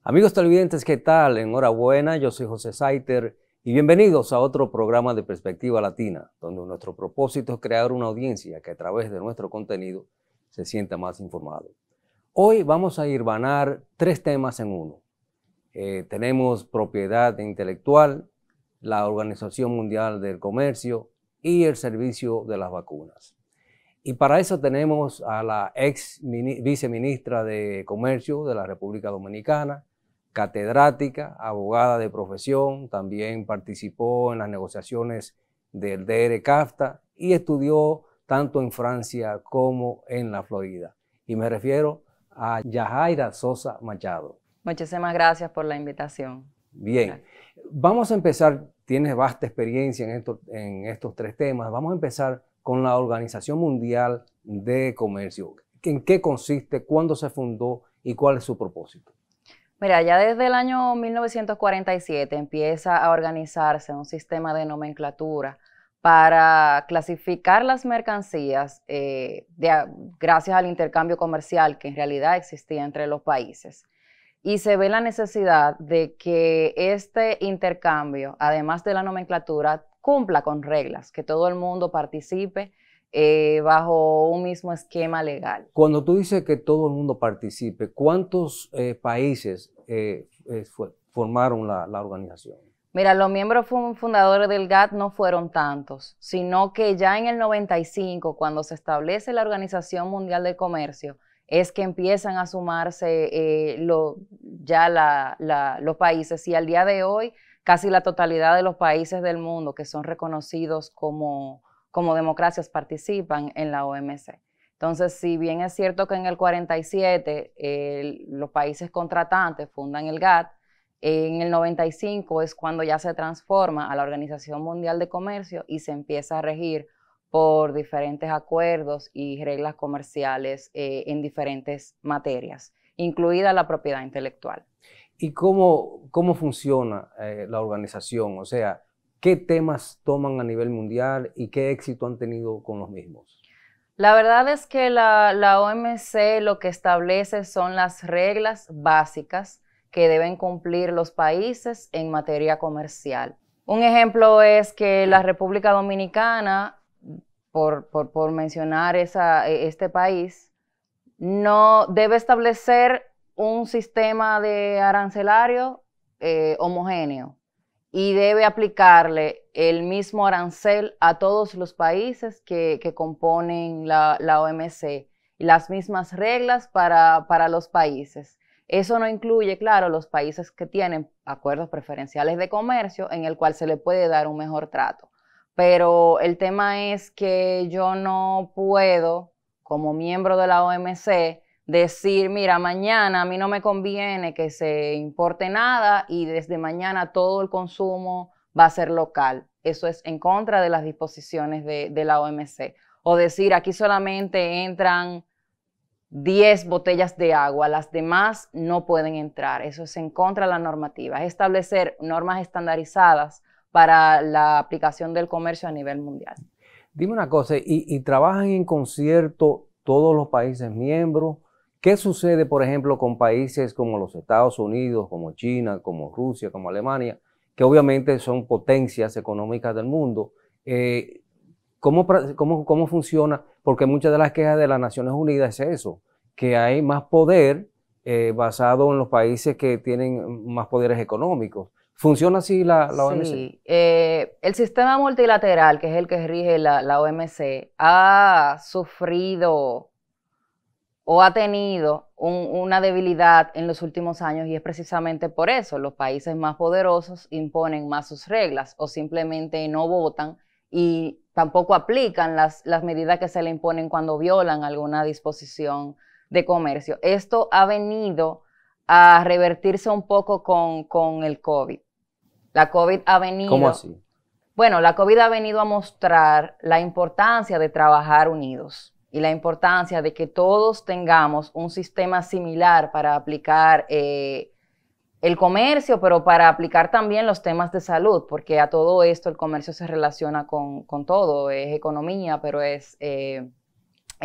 Amigos televidentes, ¿qué tal? Enhorabuena, yo soy José Saiter y bienvenidos a otro programa de Perspectiva Latina, donde nuestro propósito es crear una audiencia que a través de nuestro contenido se sienta más informado. Hoy vamos a hilvanar tres temas en uno. Tenemos propiedad intelectual, la Organización Mundial del Comercio y el servicio de las vacunas. Y para eso tenemos a la ex viceministra de Comercio de la República Dominicana, catedrática, abogada de profesión, también participó en las negociaciones del DR-CAFTA y estudió tanto en Francia como en la Florida. Y me refiero a Yajaira Sosa Machado. Muchísimas gracias por la invitación. Bien, Gracias. Vamos a empezar, tienes vasta experiencia en estos tres temas, vamos a empezar con la Organización Mundial de Comercio. ¿En qué consiste, cuándo se fundó y cuál es su propósito? Mira, ya desde el año 1947 empieza a organizarse un sistema de nomenclatura para clasificar las mercancías gracias al intercambio comercial que en realidad existía entre los países. Y se ve la necesidad de que este intercambio, además de la nomenclatura, cumpla con reglas, que todo el mundo participe bajo un mismo esquema legal. Cuando tú dices que todo el mundo participe, ¿cuántos países formaron la organización? Mira, los miembros fundadores del GATT no fueron tantos, sino que ya en el 95, cuando se establece la Organización Mundial del Comercio, es que empiezan a sumarse los países, y al día de hoy casi la totalidad de los países del mundo que son reconocidos como democracias participan en la OMC. Entonces, si bien es cierto que en el 47 los países contratantes fundan el GATT, en el 95 es cuando ya se transforma a la Organización Mundial de Comercio y se empieza a regir por diferentes acuerdos y reglas comerciales en diferentes materias, incluida la propiedad intelectual. ¿Y cómo funciona la organización? O sea, ¿qué temas toman a nivel mundial y qué éxito han tenido con los mismos? La verdad es que la OMC lo que establece son las reglas básicas que deben cumplir los países en materia comercial. Un ejemplo es que la República Dominicana, por mencionar este país, no debe establecer un sistema de arancelario homogéneo y debe aplicarle el mismo arancel a todos los países que componen la OMC y las mismas reglas para los países. Eso no incluye, claro, los países que tienen acuerdos preferenciales de comercio en el cual se le puede dar un mejor trato. Pero el tema es que yo no puedo, como miembro de la OMC, decir, mira, mañana a mí no me conviene que se importe nada y desde mañana todo el consumo va a ser local. Eso es en contra de las disposiciones de la OMC. O decir, aquí solamente entran 10 botellas de agua, las demás no pueden entrar. Eso es en contra de la normativa. Es establecer normas estandarizadas para la aplicación del comercio a nivel mundial. Dime una cosa, ¿y trabajan en concierto todos los países miembros? ¿Qué sucede, por ejemplo, con países como los Estados Unidos, como China, como Rusia, como Alemania, que obviamente son potencias económicas del mundo? ¿Cómo funciona? Porque muchas de las quejas de las Naciones Unidas es eso, que hay más poder basado en los países que tienen más poderes económicos. ¿Funciona así la OMC? Sí, el sistema multilateral, que es el que rige la OMC, ha sufrido o ha tenido una debilidad en los últimos años, y es precisamente por eso. Los países más poderosos imponen más sus reglas o simplemente no votan y tampoco aplican las medidas que se le imponen cuando violan alguna disposición de comercio. Esto ha venido a revertirse un poco con el COVID. La COVID ha venido... ¿Cómo así? Bueno, la COVID ha venido a mostrar la importancia de trabajar unidos y la importancia de que todos tengamos un sistema similar para aplicar el comercio, pero para aplicar también los temas de salud, porque a todo esto el comercio se relaciona con todo, es economía, pero es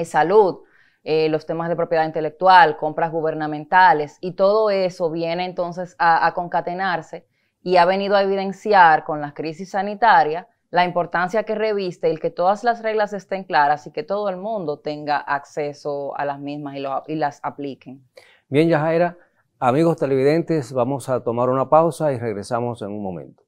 salud. los temas de propiedad intelectual, compras gubernamentales, y todo eso viene entonces a concatenarse y ha venido a evidenciar con la crisis sanitaria la importancia que reviste el que todas las reglas estén claras y que todo el mundo tenga acceso a las mismas y las apliquen. Bien, Yajaira, amigos televidentes, vamos a tomar una pausa y regresamos en un momento.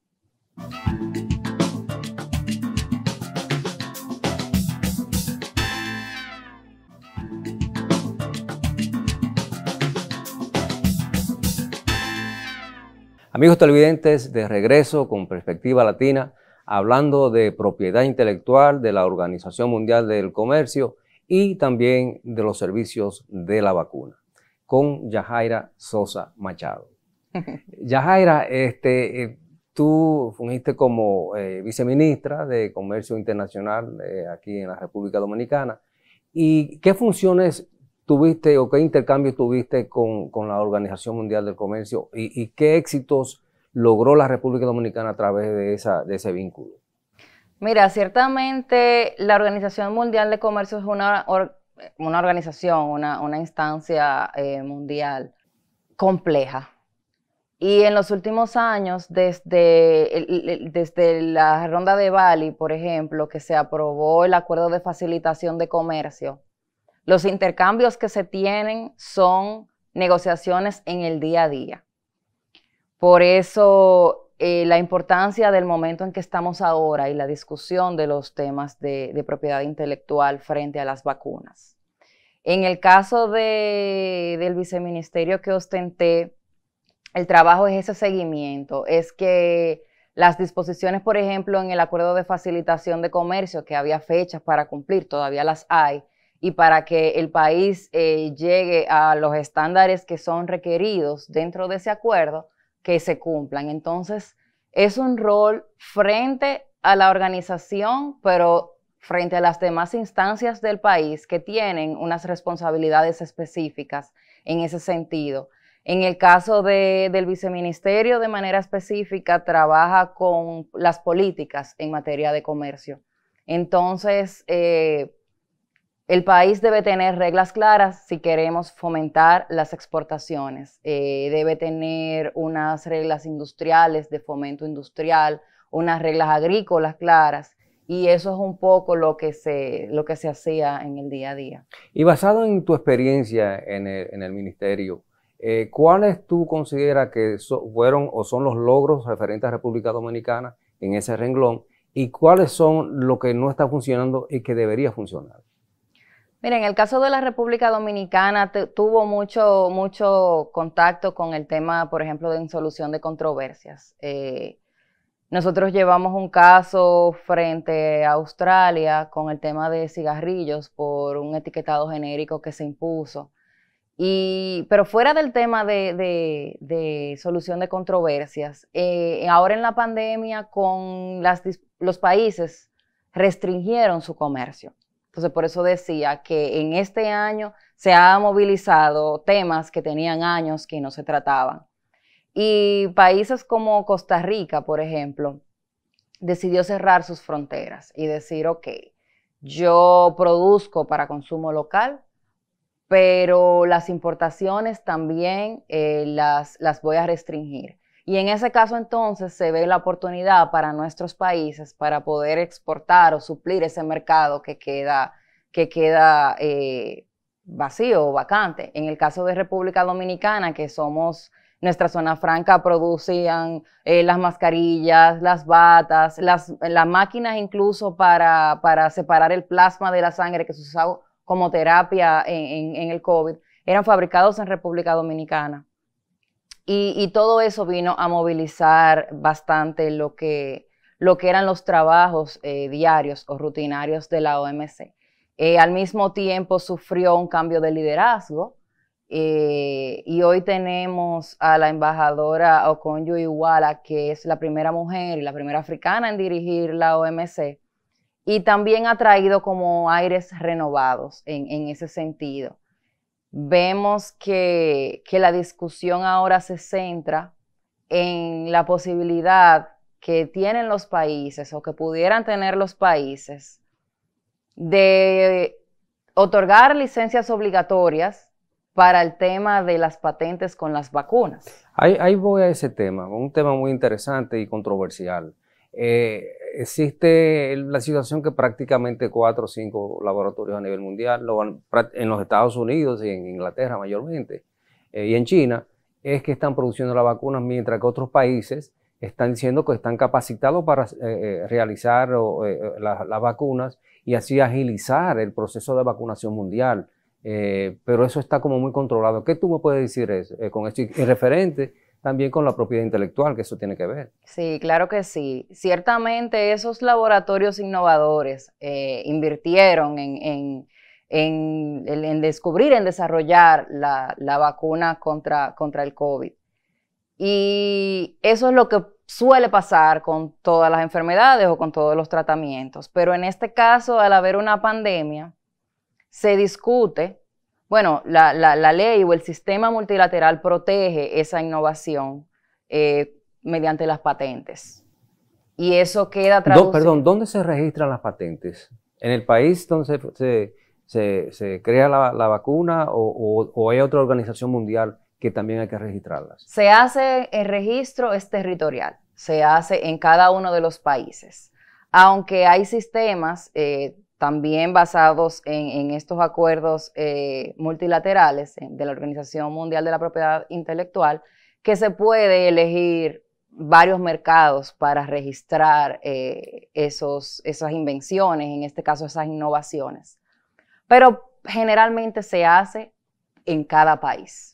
Amigos televidentes, de regreso con Perspectiva Latina, hablando de propiedad intelectual, de la Organización Mundial del Comercio y también de los servicios de la vacuna, con Yajaira Sosa Machado. Yajaira, tú fungiste como viceministra de Comercio Internacional aquí en la República Dominicana. ¿Y qué funciones tuviste o qué intercambios tuviste con la Organización Mundial del Comercio y qué éxitos logró la República Dominicana a través de ese vínculo? Mira, ciertamente la Organización Mundial de Comercio es una organización, una instancia mundial compleja. Y en los últimos años, desde la ronda de Bali, por ejemplo, que se aprobó el Acuerdo de Facilitación de Comercio, los intercambios que se tienen son negociaciones en el día a día. Por eso la importancia del momento en que estamos ahora y la discusión de los temas de propiedad intelectual frente a las vacunas. En el caso del viceministerio que ostenté, el trabajo es ese seguimiento, es que las disposiciones, por ejemplo, en el Acuerdo de Facilitación de Comercio, que había fechas para cumplir, todavía las hay, y para que el país llegue a los estándares que son requeridos dentro de ese acuerdo, que se cumplan. Entonces, es un rol frente a la organización, pero frente a las demás instancias del país que tienen unas responsabilidades específicas en ese sentido. En el caso del viceministerio, de manera específica, trabaja con las políticas en materia de comercio. Entonces, el país debe tener reglas claras si queremos fomentar las exportaciones. Debe tener unas reglas industriales de fomento industrial, unas reglas agrícolas claras, y eso es un poco lo que se hacía en el día a día. Y basado en tu experiencia en el ministerio, ¿cuáles tú consideras que fueron o son los logros referentes a República Dominicana en ese renglón? ¿Y cuáles son lo que no está funcionando y que debería funcionar? Mira, en el caso de la República Dominicana tuvo mucho contacto con el tema, por ejemplo, de insolución de controversias. Nosotros llevamos un caso frente a Australia con el tema de cigarrillos por un etiquetado genérico que se impuso. Pero fuera del tema de solución de controversias, ahora en la pandemia los países restringieron su comercio. Entonces, por eso decía que en este año se han movilizado temas que tenían años que no se trataban. Y países como Costa Rica, por ejemplo, decidió cerrar sus fronteras y decir, ok, yo produzco para consumo local, pero las importaciones también las voy a restringir. Y en ese caso entonces se ve la oportunidad para nuestros países para poder exportar o suplir ese mercado que queda vacío o vacante. En el caso de República Dominicana, que somos nuestra zona franca, producían las mascarillas, las batas, las máquinas incluso para separar el plasma de la sangre que se usaba como terapia en el COVID, eran fabricados en República Dominicana. Y todo eso vino a movilizar bastante lo que eran los trabajos diarios o rutinarios de la OMC. Al mismo tiempo sufrió un cambio de liderazgo y hoy tenemos a la embajadora Okonjo Iweala, que es la primera mujer y la primera africana en dirigir la OMC, y también ha traído como aires renovados en ese sentido. Vemos que la discusión ahora se centra en la posibilidad que tienen los países o que pudieran tener los países de otorgar licencias obligatorias para el tema de las patentes con las vacunas. Ahí voy a ese tema, un tema muy interesante y controversial. Existe la situación que prácticamente 4 o 5 laboratorios a nivel mundial, en los Estados Unidos y en Inglaterra mayormente, y en China, es que están produciendo las vacunas, mientras que otros países están diciendo que están capacitados para realizar las vacunas y así agilizar el proceso de vacunación mundial. Pero eso está como muy controlado. ¿Qué tú me puedes decir con esto? Y referente también con la propiedad intelectual, que eso tiene que ver. Sí, claro que sí. Ciertamente esos laboratorios innovadores invirtieron en descubrir, en desarrollar la vacuna contra el COVID. Y eso es lo que suele pasar con todas las enfermedades o con todos los tratamientos. Pero en este caso, al haber una pandemia, se discute, bueno, la ley o el sistema multilateral protege esa innovación mediante las patentes. Y eso queda traducido. Perdón, ¿dónde se registran las patentes? ¿En el país donde se crea la vacuna o hay otra organización mundial que también hay que registrarlas? Se hace, el registro es territorial, se hace en cada uno de los países. Aunque hay sistemas también basados en estos acuerdos multilaterales de la Organización Mundial de la Propiedad Intelectual, que se puede elegir varios mercados para registrar esas invenciones, en este caso esas innovaciones. Pero generalmente se hace en cada país.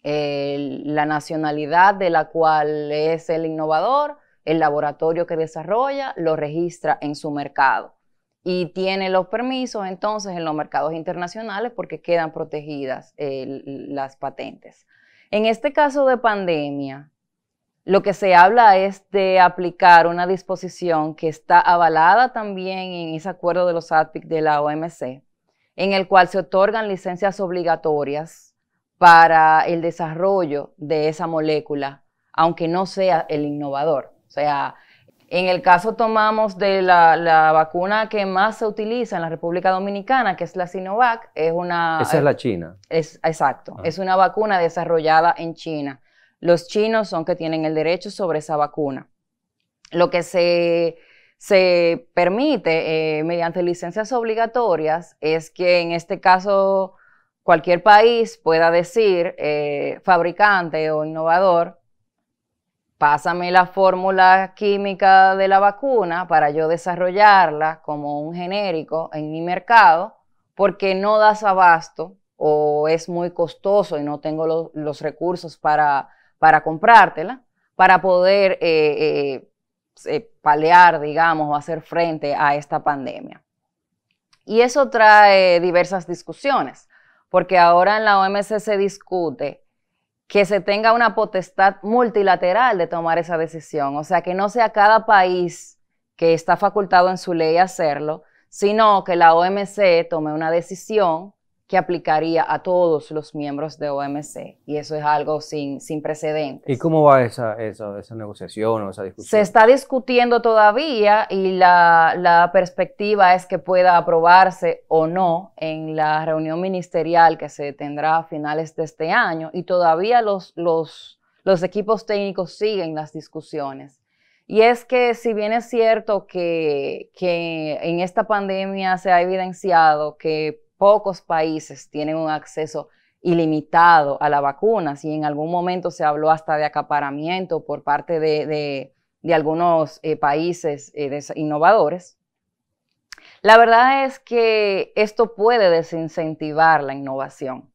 La nacionalidad de la cual es el innovador, el laboratorio que desarrolla, lo registra en su mercado y tiene los permisos entonces en los mercados internacionales porque quedan protegidas las patentes. En este caso de pandemia, lo que se habla es de aplicar una disposición que está avalada también en ese acuerdo de los ADPIC de la OMC, en el cual se otorgan licencias obligatorias para el desarrollo de esa molécula, aunque no sea el innovador. O sea, en el caso tomamos de la vacuna que más se utiliza en la República Dominicana, que es la Sinovac, es una... Esa es la China. Exacto, es una vacuna desarrollada en China. Los chinos son que tienen el derecho sobre esa vacuna. Lo que se permite mediante licencias obligatorias es que en este caso cualquier país pueda decir, fabricante o innovador, pásame la fórmula química de la vacuna para yo desarrollarla como un genérico en mi mercado, porque no das abasto o es muy costoso y no tengo los recursos para comprártela, para poder paliar, digamos, o hacer frente a esta pandemia. Y eso trae diversas discusiones, porque ahora en la OMC se discute que se tenga una potestad multilateral de tomar esa decisión, o sea, que no sea cada país que está facultado en su ley hacerlo, sino que la OMC tome una decisión que aplicaría a todos los miembros de OMC, y eso es algo sin precedentes. ¿Y cómo va esa negociación o esa discusión? Se está discutiendo todavía y la perspectiva es que pueda aprobarse o no en la reunión ministerial que se tendrá a finales de este año, y todavía los equipos técnicos siguen las discusiones. Y es que si bien es cierto que en esta pandemia se ha evidenciado que pocos países tienen un acceso ilimitado a la vacuna, si en algún momento se habló hasta de acaparamiento por parte de algunos países innovadores, la verdad es que esto puede desincentivar la innovación.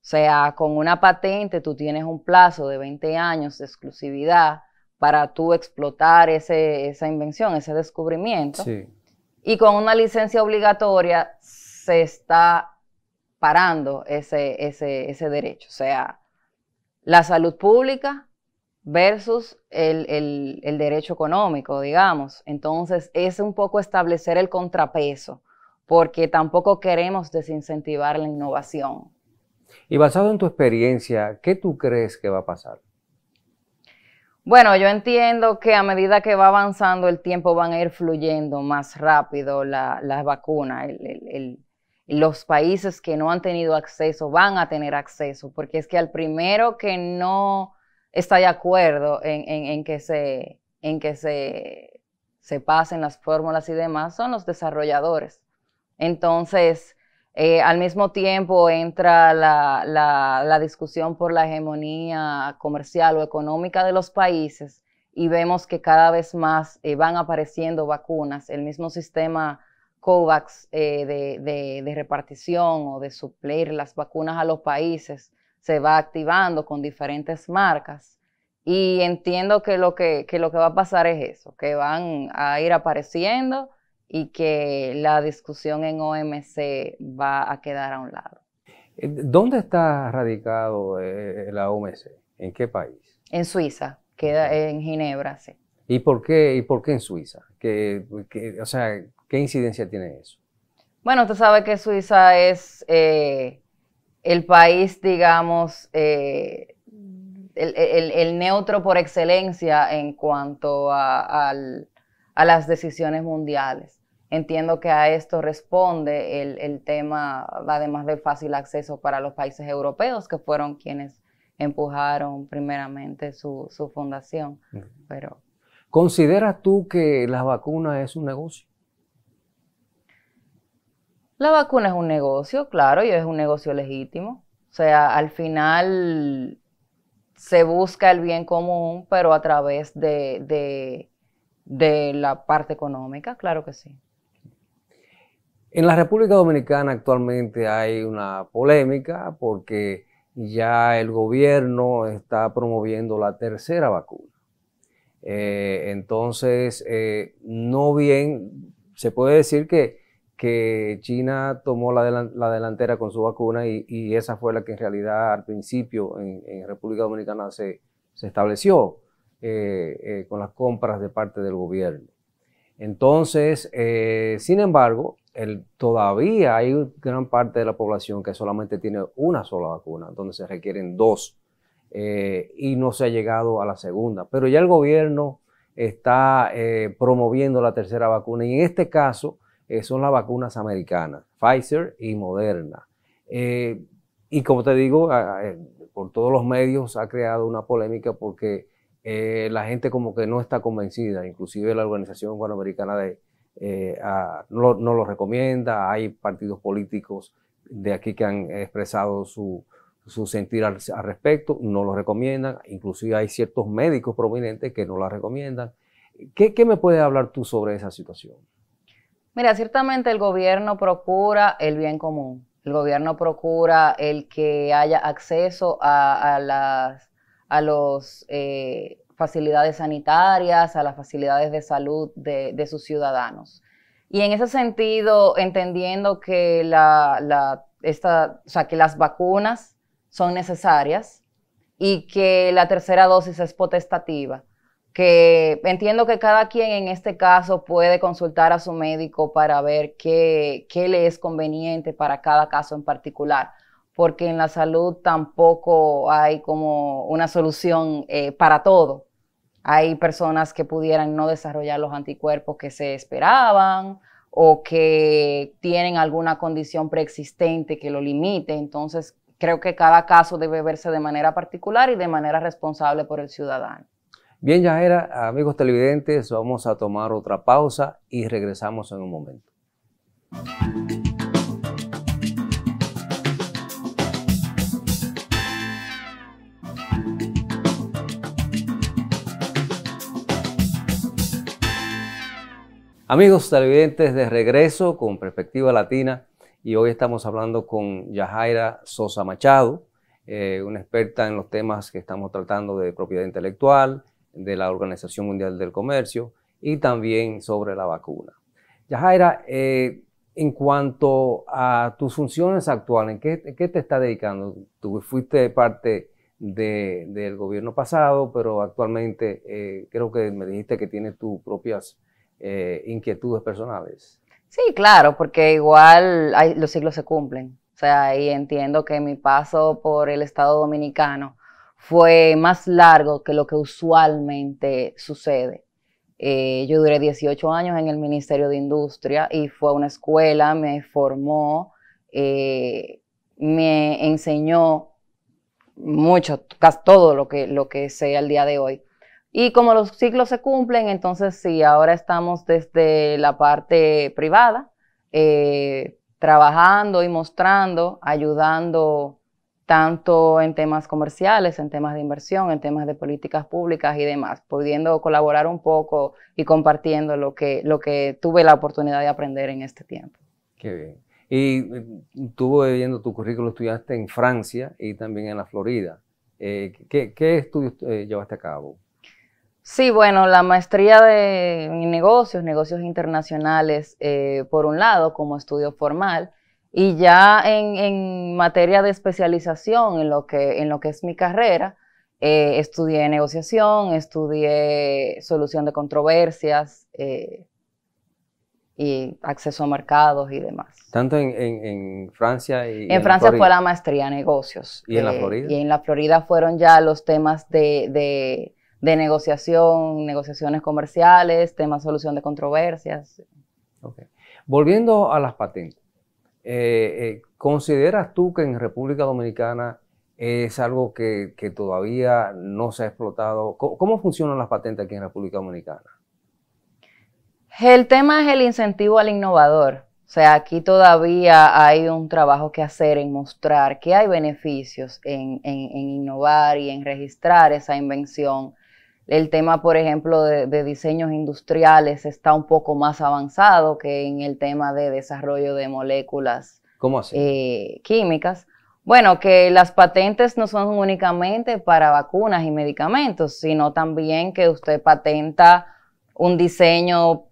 O sea, con una patente tú tienes un plazo de 20 años de exclusividad para tú explotar esa invención, ese descubrimiento. Sí. Y con una licencia obligatoria se está parando ese derecho. O sea, la salud pública versus el derecho económico, digamos. Entonces, es un poco establecer el contrapeso, porque tampoco queremos desincentivar la innovación. Y basado en tu experiencia, ¿qué tú crees que va a pasar? Bueno, yo entiendo que a medida que va avanzando el tiempo van a ir fluyendo más rápido las vacunas. los países que no han tenido acceso van a tener acceso, porque es que al primero que no está de acuerdo en que se pasen las fórmulas y demás son los desarrolladores. Entonces, al mismo tiempo entra la discusión por la hegemonía comercial o económica de los países y vemos que cada vez más van apareciendo vacunas. El mismo sistema COVAX de repartición o de suplir las vacunas a los países se va activando con diferentes marcas. Y entiendo que lo que va a pasar es eso, que van a ir apareciendo y que la discusión en OMC va a quedar a un lado. ¿Dónde está radicado la OMC? ¿En qué país? En Suiza, queda en Ginebra, sí. ¿Y por qué en Suiza? O sea, ¿qué incidencia tiene eso? Bueno, tú sabes que Suiza es el país, digamos, el neutro por excelencia en cuanto a las decisiones mundiales. Entiendo que a esto responde el tema, además del fácil acceso para los países europeos, que fueron quienes empujaron primeramente su fundación. Pero, ¿consideras tú que la vacuna es un negocio? la vacuna es un negocio, claro, y es un negocio legítimo. O sea, al final se busca el bien común, pero a través de la parte económica, claro que sí. En la República Dominicana actualmente hay una polémica porque ya el gobierno está promoviendo la tercera vacuna. Entonces, no bien, se puede decir que China tomó la delantera con su vacuna y esa fue la que en realidad al principio en República Dominicana se estableció con las compras de parte del gobierno. Entonces, sin embargo, todavía hay gran parte de la población que solamente tiene una sola vacuna, donde se requieren dos, y no se ha llegado a la segunda. Pero ya el gobierno está promoviendo la tercera vacuna y en este caso son las vacunas americanas, Pfizer y Moderna. Y como te digo, por todos los medios ha creado una polémica porque la gente como que no está convencida, inclusive la Organización Panamericana no lo recomienda. Hay partidos políticos de aquí que han expresado su sentir al respecto, no lo recomiendan, inclusive hay ciertos médicos prominentes que no la recomiendan. ¿Qué me puedes hablar tú sobre esa situación? Mira, ciertamente el gobierno procura el bien común. El gobierno procura el que haya acceso a las facilidades sanitarias, a las facilidades de salud de sus ciudadanos. Y en ese sentido, entendiendo que que las vacunas son necesarias y que la tercera dosis es potestativa, que entiendo que cada quien en este caso puede consultar a su médico para ver qué le es conveniente para cada caso en particular, porque en la salud tampoco hay como una solución para todo. Hay personas que pudieran no desarrollar los anticuerpos que se esperaban o que tienen alguna condición preexistente que lo limite. Entonces, creo que cada caso debe verse de manera particular y de manera responsable por el ciudadano. Bien, Yajaira, amigos televidentes, vamos a tomar otra pausa y regresamos en un momento. Amigos televidentes, de regreso con Perspectiva Latina y hoy estamos hablando con Yajaira Sosa Machado, una experta en los temas que estamos tratando de propiedad intelectual, de la Organización Mundial del Comercio y también sobre la vacuna. Yajaira, en cuanto a tus funciones actuales, ¿en qué te estás dedicando? Tú fuiste parte del gobierno pasado, pero actualmente creo que me dijiste que tienes tus propias inquietudes personales. Sí, claro, porque igual los siglos se cumplen. O sea, y entiendo que mi paso por el Estado Dominicano fue más largo que lo que usualmente sucede. Yo duré 18 años en el Ministerio de Industria y fue una escuela, me formó me enseñó mucho, casi todo lo que sé al día de hoy. Y como los ciclos se cumplen, entonces sí, ahora estamos desde la parte privada, trabajando y mostrando, ayudando tanto en temas comerciales, en temas de inversión, en temas de políticas públicas y demás, pudiendo colaborar un poco y compartiendo lo que tuve la oportunidad de aprender en este tiempo. Qué bien. Y estuve viendo tu currículo, estudiaste en Francia y también en la Florida. ¿Qué estudios llevaste a cabo? Sí, bueno, la maestría en negocios internacionales, por un lado, como estudio formal, y ya en materia de especialización en lo que es mi carrera, estudié negociación, estudié solución de controversias, y acceso a mercados y demás. Tanto en Francia y En Francia fue la maestría negocios. ¿Y en la Florida? Y en la Florida fueron ya los temas de negociación, negociaciones comerciales, temas solución de controversias. Okay. Volviendo a las patentes, ¿consideras tú que en República Dominicana es algo que todavía no se ha explotado? ¿Cómo funcionan las patentes aquí en República Dominicana? El tema es el incentivo al innovador. O sea, aquí todavía hay un trabajo que hacer en mostrar que hay beneficios en innovar y en registrar esa invención. El tema, por ejemplo, de diseños industriales está un poco más avanzado que en el tema de desarrollo de moléculas ¿Cómo así? químicas. Bueno, que las patentes no son únicamente para vacunas y medicamentos, sino también que usted patenta un diseño,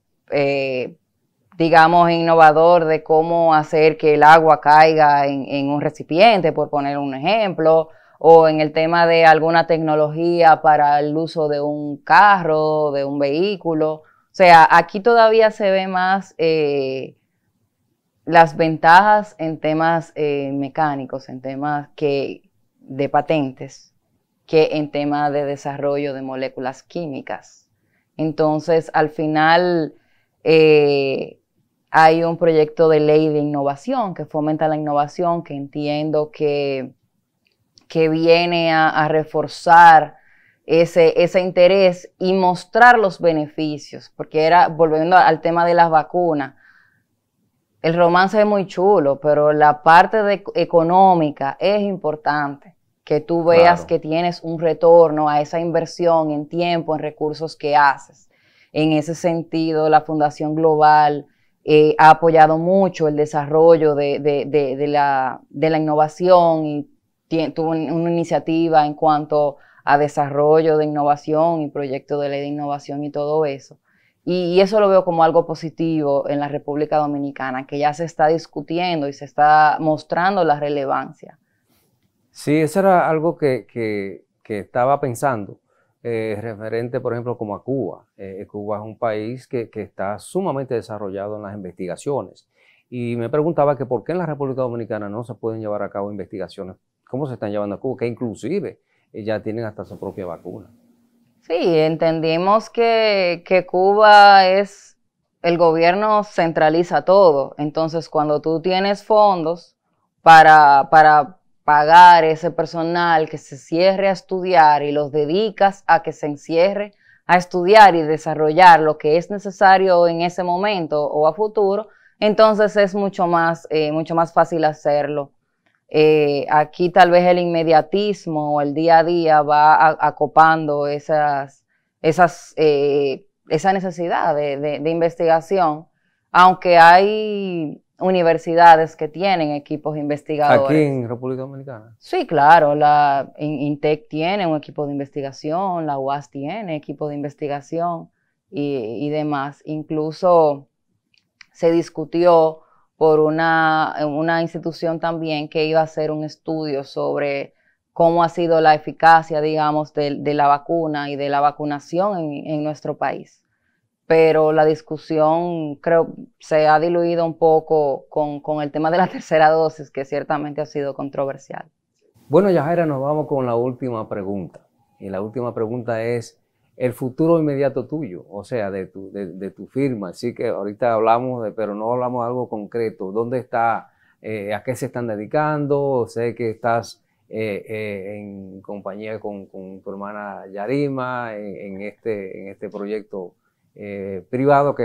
digamos, innovador de cómo hacer que el agua caiga en un recipiente, por poner un ejemplo, o en el tema de alguna tecnología para el uso de un carro, de un vehículo. O sea, aquí todavía se ve más las ventajas en temas mecánicos, en temas de patentes, que en temas de desarrollo de moléculas químicas. Entonces, al final, hay un proyecto de ley de innovación que fomenta la innovación, que entiendo que viene a reforzar ese interés y mostrar los beneficios, porque volviendo al tema de las vacunas, el romance es muy chulo, pero la parte económica es importante, que tú veas que tienes un retorno a esa inversión en tiempo, en recursos que haces. En ese sentido, la Fundación Global ha apoyado mucho el desarrollo de la innovación y tuvo una iniciativa en cuanto a desarrollo de innovación y proyecto de ley de innovación y todo eso. Y eso lo veo como algo positivo en la República Dominicana, que ya se está discutiendo y se está mostrando la relevancia. Sí, eso era algo que estaba pensando, referente, por ejemplo, como a Cuba. Cuba es un país que está sumamente desarrollado en las investigaciones. Y me preguntaba que por qué en la República Dominicana no se pueden llevar a cabo investigaciones, cómo se están llevando a Cuba, que inclusive ya tienen hasta su propia vacuna. Sí, entendimos que Cuba el gobierno centraliza todo. Entonces, cuando tú tienes fondos para pagar ese personal que se cierre a estudiar y los dedicas a que se encierre a estudiar y desarrollar lo que es necesario en ese momento o a futuro, entonces es mucho más fácil hacerlo. Aquí tal vez el inmediatismo o el día a día va acopando esa necesidad de investigación, aunque hay universidades que tienen equipos investigadores. ¿Aquí en República Dominicana? Sí, claro, la INTEC tiene un equipo de investigación, la UAS tiene equipo de investigación y demás. Incluso se discutió por una institución también que iba a hacer un estudio sobre cómo ha sido la eficacia, digamos, de la vacuna y de la vacunación en nuestro país. Pero la discusión, creo, se ha diluido un poco con el tema de la tercera dosis, que ciertamente ha sido controversial. Bueno, Yajaira, nos vamos con la última pregunta. Y la última pregunta es el futuro inmediato tuyo, o sea, de tu firma. Así que ahorita hablamos pero no hablamos de algo concreto. ¿Dónde está ¿A qué se están dedicando? Sé que estás en compañía con tu hermana Yarima en este proyecto privado que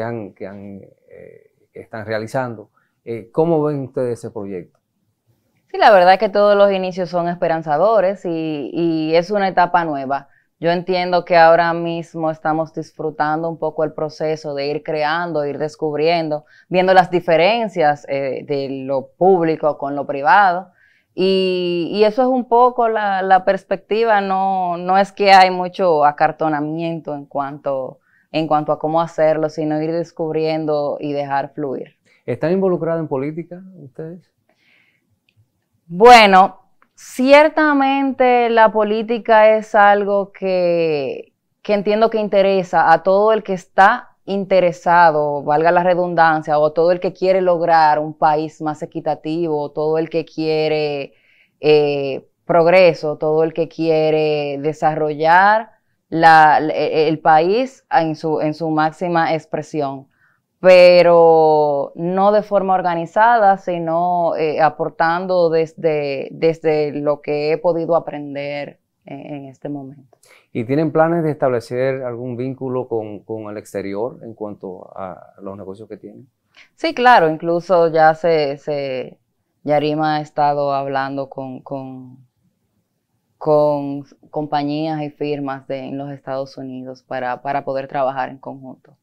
están realizando. ¿Cómo ven ustedes ese proyecto? Sí, la verdad es que todos los inicios son esperanzadores y es una etapa nueva. Yo entiendo que ahora mismo estamos disfrutando un poco el proceso de ir creando, ir descubriendo, viendo las diferencias de lo público con lo privado. Y eso es un poco la perspectiva, no es que hay mucho acartonamiento en cuanto a cómo hacerlo, sino ir descubriendo y dejar fluir. ¿Están involucrados en política ustedes? Bueno, ciertamente la política es algo que entiendo que interesa a todo el que está interesado, valga la redundancia, o todo el que quiere lograr un país más equitativo, todo el que quiere progreso, todo el que quiere desarrollar el país en su máxima expresión, pero no de forma organizada, sino aportando desde lo que he podido aprender en este momento. ¿Y tienen planes de establecer algún vínculo con el exterior en cuanto a los negocios que tienen? Sí, claro, incluso ya Yarima ha estado hablando con compañías y firmas en los Estados Unidos para poder trabajar en conjunto.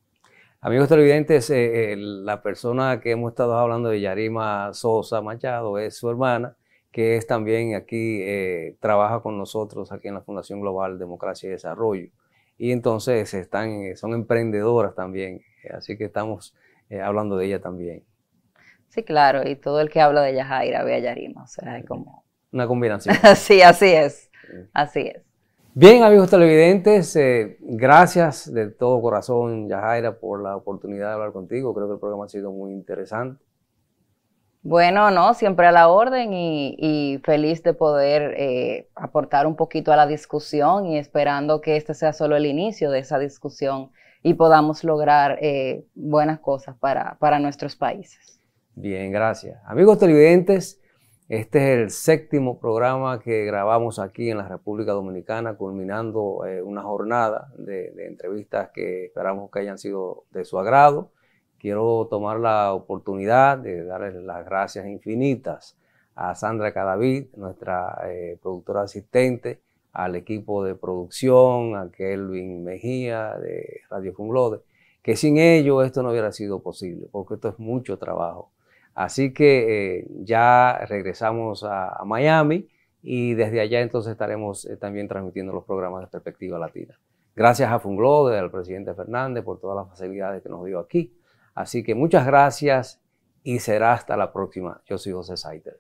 Amigos televidentes, la persona que hemos estado hablando de Yarima Sosa Machado es su hermana, que es también aquí, trabaja con nosotros aquí en la Fundación Global Democracia y Desarrollo. Y entonces son emprendedoras también, así que estamos hablando de ella también. Sí, claro, y todo el que habla de Yajaira ve a Yarima, o sea, es como... Una combinación. Sí, así es, así es. Bien, amigos televidentes, gracias de todo corazón, Yajaira, por la oportunidad de hablar contigo. Creo que el programa ha sido muy interesante. Bueno, no, siempre a la orden y feliz de poder aportar un poquito a la discusión y esperando que este sea solo el inicio de esa discusión y podamos lograr buenas cosas para nuestros países. Bien, gracias. Amigos televidentes, este es el séptimo programa que grabamos aquí en la República Dominicana, culminando una jornada de entrevistas que esperamos que hayan sido de su agrado. Quiero tomar la oportunidad de darles las gracias infinitas a Sandra Cadavid, nuestra productora asistente, al equipo de producción, a Kelvin Mejía de Radio Funglode, que sin ello esto no hubiera sido posible, porque esto es mucho trabajo. Así que ya regresamos a Miami y desde allá entonces estaremos también transmitiendo los programas de Perspectiva Latina. Gracias a Funglode, al presidente Fernández, por todas las facilidades que nos dio aquí. Así que muchas gracias y será hasta la próxima. Yo soy José Saiter.